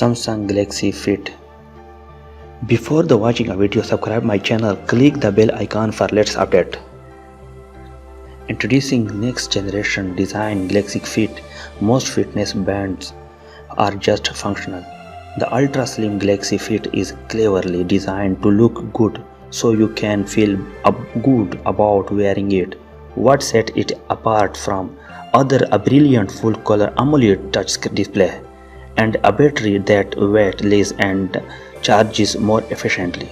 Samsung Galaxy Fit. Before the watching a video, subscribe my channel, click the bell icon for latest update. Introducing next generation design Galaxy Fit. Most fitness bands are just functional. The ultra slim Galaxy Fit is cleverly designed to look good so you can feel good about wearing it. What sets it apart from a brilliant full color AMOLED touch display and a battery that weighs less and charges more efficiently,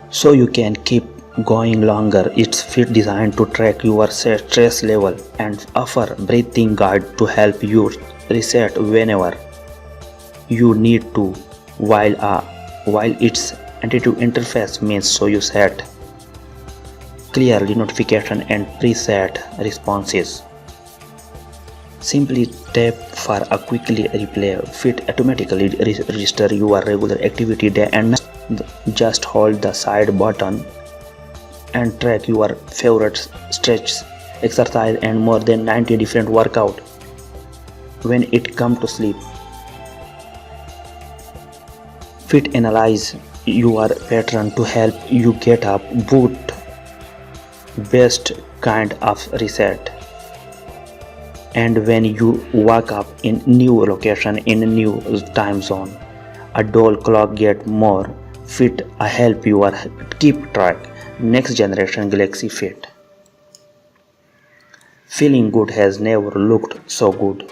so you can keep going longer. It's fit designed to track your stress level and offer breathing guide to help you reset whenever you need to, while its intuitive interface means so you set clearly notification and preset responses. Simply tap for a quickly replay. Fit automatically register your regular activity day and night. Just hold the side button and track your favorite stretch, exercise and more than 90 different workout when it comes to sleep. Fit analyze your pattern to help you get up boot best kind of reset. And when you wake up in new location in a new time zone, a dull clock get more fit help you keep track. Next generation Galaxy Fit. Feeling good has never looked so good.